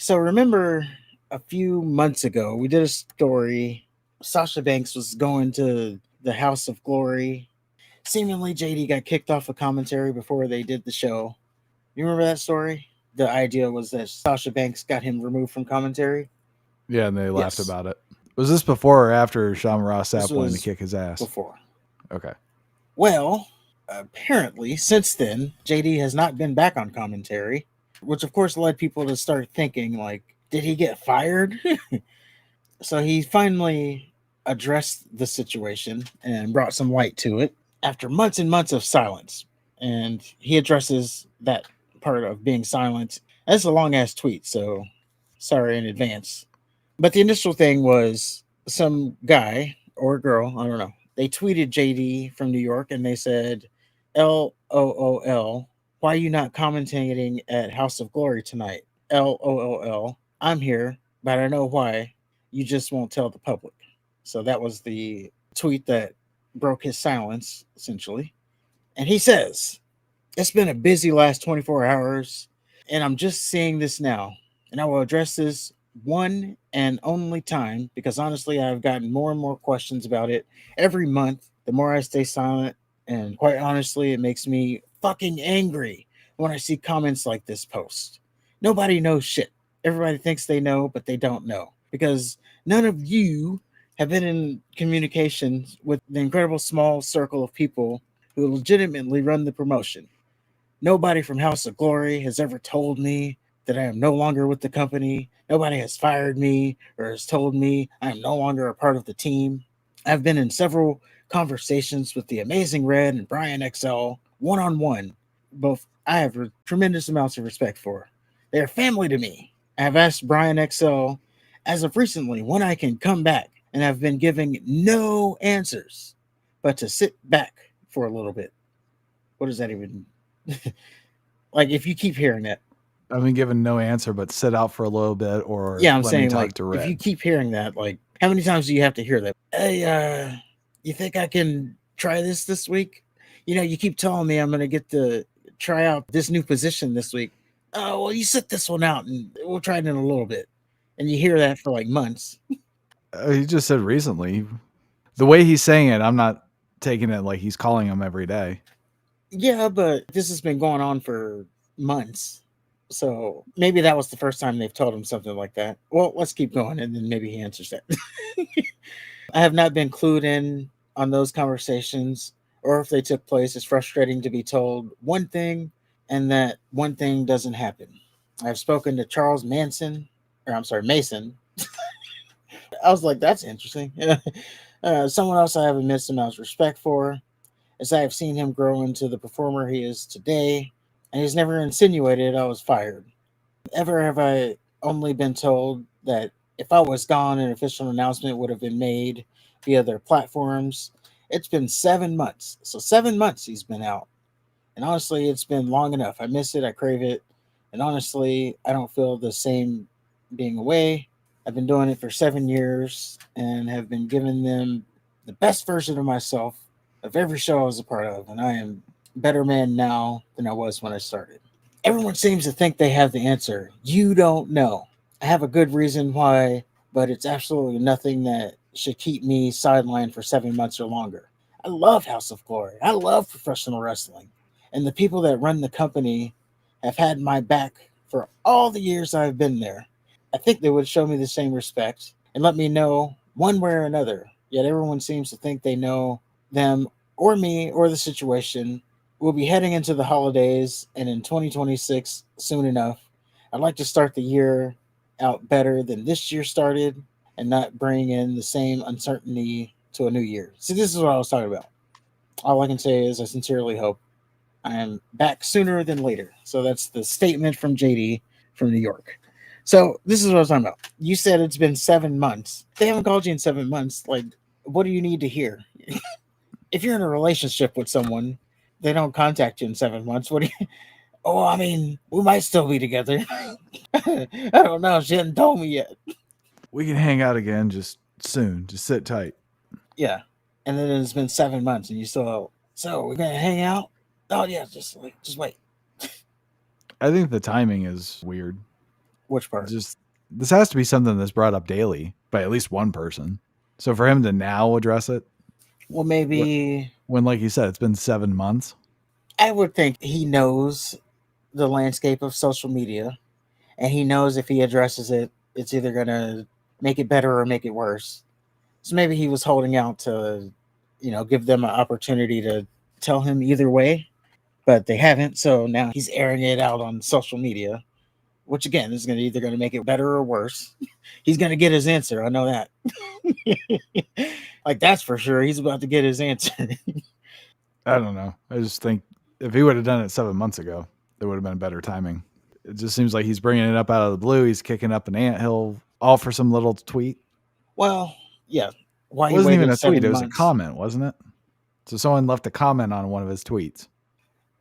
So remember a few months ago, we did a story. Sasha Banks was going to the House of Glory. Seemingly, JD got kicked off of commentary before they did the show. You remember that story? The idea was that Sasha Banks got him removed from commentary. Yeah, and they laughed Yes, about it. Was this before or after Sean Ross this Sapp wanted to was kick his ass? before. Okay. Well, apparently, since then, JD has not been back on commentary, which of course led people to start thinking, like, did he get fired? So he finally addressed the situation and brought some light to it after months and months of silence. And he addresses that part of being silent. That's a long ass tweet, so sorry in advance. But the initial thing was some guy or girl, I don't know. They tweeted JD from New York and they said, LOOL, why are you not commentating at House of Glory tonight? LOOL, I'm here, but I know why. You just won't tell the public. So that was the tweet that broke his silence, essentially. And he says, it's been a busy last 24 hours, and I'm just seeing this now. And I will address this one and only time because honestly, I've gotten more and more questions about it every month. The more I stay silent, and quite honestly, it makes me fucking angry when I see comments like this post. Nobody knows shit. Everybody thinks they know, but they don't know because none of you have been in communication with the incredible small circle of people who legitimately run the promotion. Nobody from House of Glory has ever told me that I am no longer with the company. Nobody has fired me or has told me I am no longer a part of the team. I've been in several conversations with the amazing Red and Brian XL one on one. Both I have tremendous amounts of respect for. They are family to me. I have asked Brian XL as of recently when I can come back and have been giving no answers but to sit back for a little bit. What does that even like if you keep hearing that? I've been given no answer, but sit out for a little bit or Yeah, I'm let me saying talk like to if you Red. keep hearing that, like how many times do you have to hear that? Hey, you think I can try this week? You know, you keep telling me I'm gonna get to try out this new position this week. Oh well, you sit this one out and we'll try it in a little bit. And you hear that for like months. He just said recently. The way he's saying it, I'm not taking it like he's calling him every day. Yeah, but this has been going on for months. So maybe that was the first time they've told him something like that. Well, let's keep going and then maybe he answers that. I have not been clued in on those conversations or if they took place. It's frustrating to be told one thing and that one thing doesn't happen. I've spoken to Charles Manson, or I'm sorry, Mason. I was like, that's interesting. Someone else I have immense amounts of respect for, as I have seen him grow into the performer he is today, and he's never insinuated I was fired. Ever have I only been told that if I was gone, an official announcement would have been made via their platforms. It's been 7 months. So 7 months he's been out. And honestly, it's been long enough. I miss it. I crave it. And honestly, I don't feel the same being away. I've been doing it for 7 years and have been giving them the best version of myself of every show I was a part of. And I am a better man now than I was when I started. Everyone seems to think they have the answer. You don't know. I have a good reason why, but it's absolutely nothing that should keep me sidelined for 7 months or longer. I love House of Glory. I love professional wrestling. And the people that run the company have had my back for all the years I've been there. I think they would show me the same respect and let me know one way or another. Yet everyone seems to think they know them or me or the situation. We'll be heading into the holidays and in 2026 soon enough. I'd like to start the year out better than this year started and not bring in the same uncertainty to a new year. See, this is what I was talking about. All I can say is I sincerely hope I am back sooner than later. So that's the statement from JD from New York. So this is what I was talking about. You said it's been 7 months. They haven't called you in 7 months. Like, what do you need to hear? If you're in a relationship with someone, they don't contact you in 7 months. What do you? Oh, I mean, we might still be together. I don't know. She hasn't told me yet. We can hang out again just soon. Just sit tight. Yeah, and then it's been 7 months, and you still. So we're gonna hang out. Oh yeah, just wait. I think the timing is weird. Which part? Just this has to be something that's brought up daily by at least one person. So for him to now address it, Well, maybe when like you said, it's been 7 months. I would think he knows the landscape of social media, and he knows if he addresses it, it's either gonna make it better or make it worse. So maybe he was holding out to, give them an opportunity to tell him either way, but they haven't. So now he's airing it out on social media, which again is either going to make it better or worse. He's going to get his answer. I know that. Like, that's for sure. He's about to get his answer. I don't know. I just think if he would have done it 7 months ago, there would have been better timing. It just seems like he's bringing it up out of the blue. He's kicking up an anthill, all for some little tweet. Well, yeah. Why It wasn't even a tweet. 7 It was a months? comment, wasn't it? So someone left a comment on one of his tweets.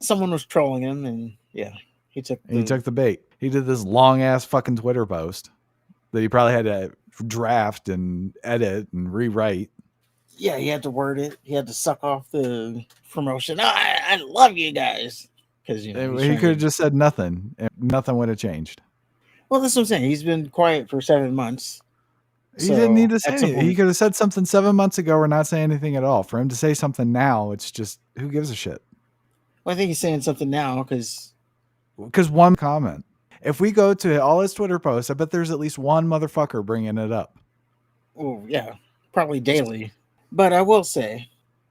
Someone was trolling him, and yeah, he took the bait. He did this long ass fucking Twitter post that he probably had to draft and edit and rewrite. Yeah, he had to word it. He had to suck off the promotion. I love you guys. Because he could have just said nothing, and nothing would have changed. Well, that's what I'm saying. He's been quiet for 7 months. He didn't need to say anything. He could have said something 7 months ago or not say anything at all. For him to say something now, it's just, who gives a shit? Well, I think he's saying something now because one comment. If we go to all his Twitter posts, I bet there's at least one motherfucker bringing it up. Oh, yeah, probably daily. But I will say,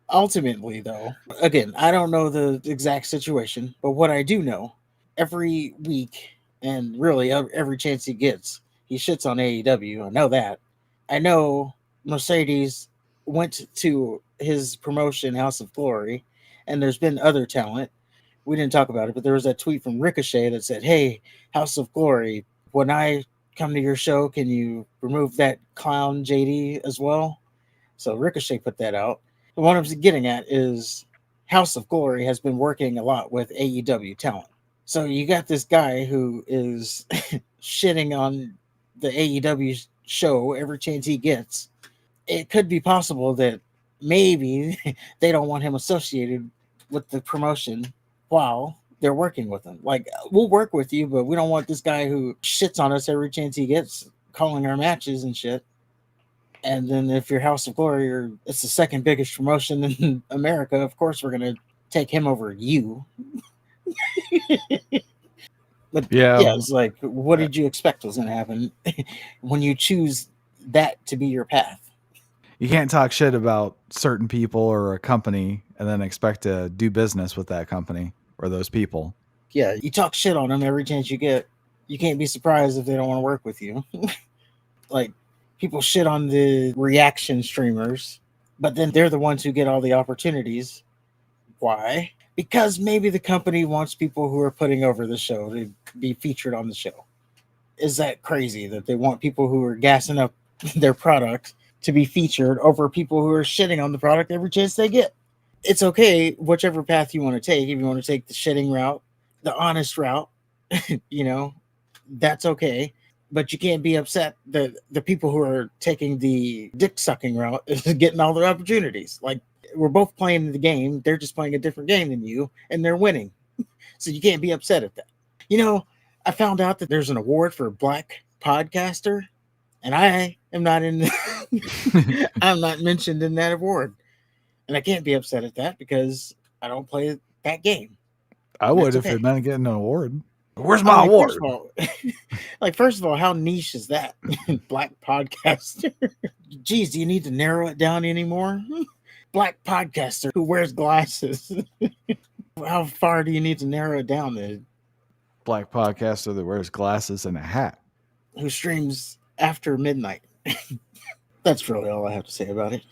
ultimately, though, again, I don't know the exact situation, but what I do know, every week and really every chance he gets, he shits on AEW. I know that. I know Mercedes went to his promotion, House of Glory, and there's been other talent. We didn't talk about it, but there was that tweet from Ricochet that said, "Hey, House of Glory, when I come to your show, can you remove that clown JD as well?" So Ricochet put that out. And what I'm getting at is House of Glory has been working a lot with AEW talent. So you got this guy who is shitting on the AEW show every chance he gets. It could be possible that maybe they don't want him associated with the promotion while they're working with him. Like, we'll work with you, but we don't want this guy who shits on us every chance he gets, calling our matches and shit. And then if you're House of Glory, it's the second biggest promotion in America, of course we're going to take him over you. But yeah, it's like, what did you expect was going to happen when you choose that to be your path? You can't talk shit about certain people or a company and then expect to do business with that company or those people. Yeah, you talk shit on them every chance you get. You can't be surprised if they don't want to work with you. Like, people shit on the reaction streamers, but then they're the ones who get all the opportunities. Why? Because maybe the company wants people who are putting over the show to be featured on the show. Is that crazy that they want people who are gassing up their product to be featured over people who are shitting on the product every chance they get? It's okay, whichever path you want to take. If you want to take the shitting route, the honest route, that's okay. But you can't be upset that the people who are taking the dick sucking route is getting all their opportunities. Like, we're both playing the game. They're just playing a different game than you, and they're winning. So you can't be upset at that. I found out that there's an award for Black Podcaster, and I am not in. I'm not mentioned in that award, and I can't be upset at that because I don't play that game. I would if it meant getting an award. Where's my award? First of all, how niche is that? Black Podcaster. Geez, do you need to narrow it down anymore? Black Podcaster who wears glasses. How far do you need to narrow it down to? Black Podcaster that wears glasses and a hat. Who streams after midnight. That's really all I have to say about it.